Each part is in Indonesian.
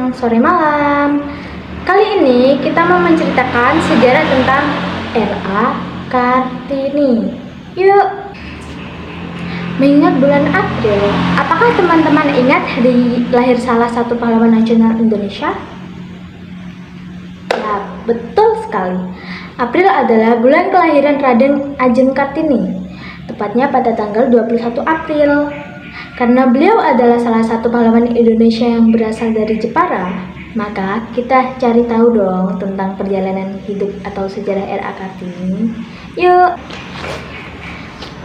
siang, sore, malam. Kali ini kita mau menceritakan sejarah tentang R.A. Kartini. Yuk. Mengingat bulan April, apakah teman-teman ingat hari lahir salah satu pahlawan nasional Indonesia? Ya, betul sekali. April adalah bulan kelahiran Raden Ajeng Kartini, tepatnya pada tanggal 21 April. Karena beliau adalah salah satu pahlawan Indonesia yang berasal dari Jepara, maka kita cari tahu dong tentang perjalanan hidup atau sejarah R.A. Kartini. Yuk.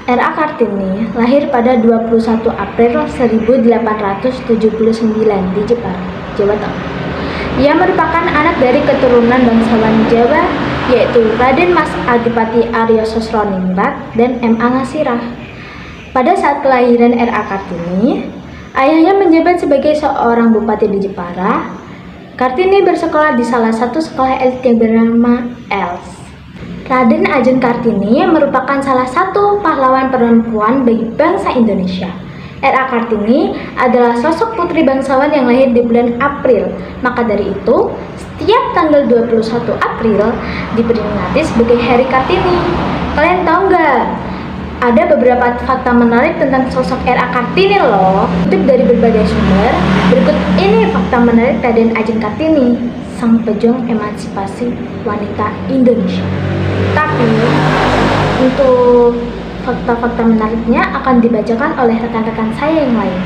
R.A. Kartini lahir pada 21 April 1879 di Jepara, Jawa Tengah. Ia merupakan anak dari keturunan bangsawan Jawa, yaitu Raden Mas Adipati Aryo Sosroningrat dan M.A. Ngasirah. Pada saat kelahiran R.A. Kartini, ayahnya menjabat sebagai seorang bupati di Jepara. Kartini bersekolah di salah satu sekolah elit yang bernama Els. Raden Ajeng Kartini merupakan salah satu pahlawan perempuan bagi bangsa Indonesia. R.A. Kartini adalah sosok putri bangsawan yang lahir di bulan April. Maka dari itu, setiap tanggal 21 April diperingati sebagai Hari Kartini. Kalian tahu nggak? Ada beberapa fakta menarik tentang sosok R.A. Kartini loh. Kutip dari berbagai sumber, berikut ini fakta menarik Raden Ajeng Kartini, sang pejuang emansipasi wanita Indonesia. Tapi untuk fakta-fakta menariknya akan dibacakan oleh rekan-rekan saya yang lain.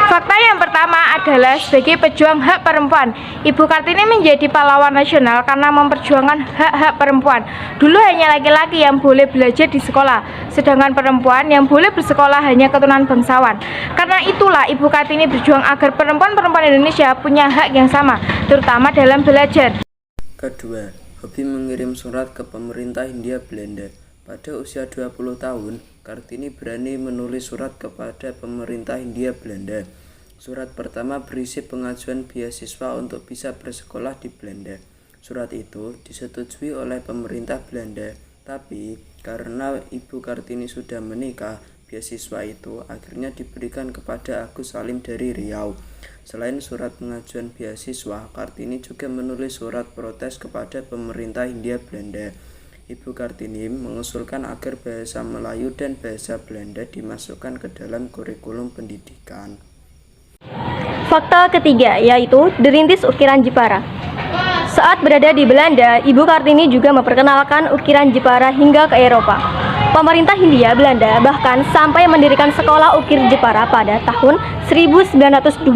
Fakta yang pertama adalah sebagai pejuang hak perempuan, Ibu Kartini menjadi pahlawan nasional karena memperjuangkan hak-hak perempuan. Dulu hanya laki-laki yang boleh belajar di sekolah, sedangkan perempuan yang boleh bersekolah hanya keturunan bangsawan. Karena itulah Ibu Kartini berjuang agar perempuan-perempuan Indonesia punya hak yang sama, terutama dalam belajar. Kedua, hobi mengirim surat ke pemerintah Hindia Belanda. Pada usia 20 tahun, Kartini berani menulis surat kepada pemerintah Hindia Belanda. Surat pertama berisi pengajuan beasiswa untuk bisa bersekolah di Belanda. Surat itu disetujui oleh pemerintah Belanda, tapi karena Ibu Kartini sudah menikah, beasiswa itu akhirnya diberikan kepada Agus Salim dari Riau. Selain surat pengajuan beasiswa, Kartini juga menulis surat protes kepada pemerintah Hindia Belanda. Ibu Kartini mengusulkan agar bahasa Melayu dan bahasa Belanda dimasukkan ke dalam kurikulum pendidikan. Fakta ketiga yaitu Derintis Ukiran Jepara. Saat berada di Belanda, Ibu Kartini juga memperkenalkan ukiran Jepara hingga ke Eropa. Pemerintah Hindia Belanda bahkan sampai mendirikan sekolah ukir Jepara pada tahun 1929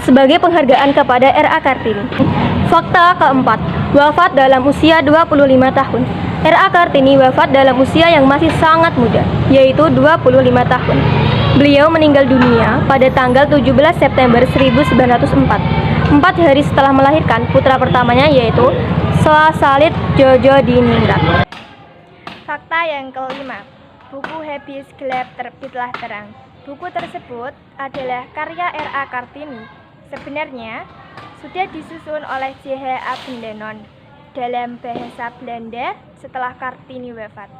sebagai penghargaan kepada R.A. Kartini. Fakta keempat, wafat dalam usia 25 tahun. R.A. Kartini wafat dalam usia yang masih sangat muda, yaitu 25 tahun. Beliau meninggal dunia pada tanggal 17 September 1904, 4 hari setelah melahirkan putra pertamanya yaitu Salit Jojo Diningrat. Fakta yang kelima, buku Habis Gelap Terbitlah Terang. Buku tersebut adalah karya R.A. Kartini. Sebenarnya sudah disusun oleh J.H. Abendenon dalam bahasa Belanda setelah Kartini wafat.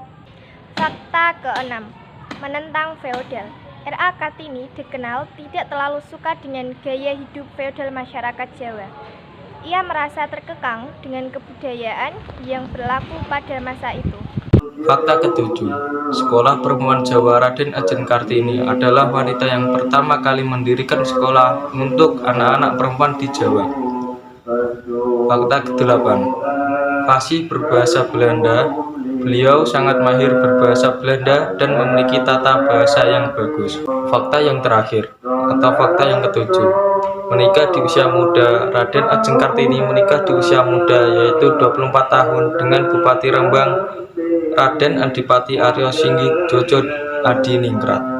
Fakta keenam, menentang feodal. R.A. Kartini dikenal tidak terlalu suka dengan gaya hidup feodal masyarakat Jawa. Ia merasa terkekang dengan kebudayaan yang berlaku pada masa itu. Fakta ketujuh, Sekolah Perempuan Jawa Raden Ajeng Kartini adalah wanita yang pertama kali mendirikan sekolah untuk anak-anak perempuan di Jawa. Fakta kedelapan, fasih berbahasa Belanda. Beliau sangat mahir berbahasa Belanda dan memiliki tata bahasa yang bagus. Fakta yang terakhir, atau fakta yang ketujuh, menikah di usia muda. Raden Ajeng Kartini menikah di usia muda, yaitu 24 tahun, dengan Bupati Rembang Raden Adipati Aryo Singgih Jojo Adiningrat.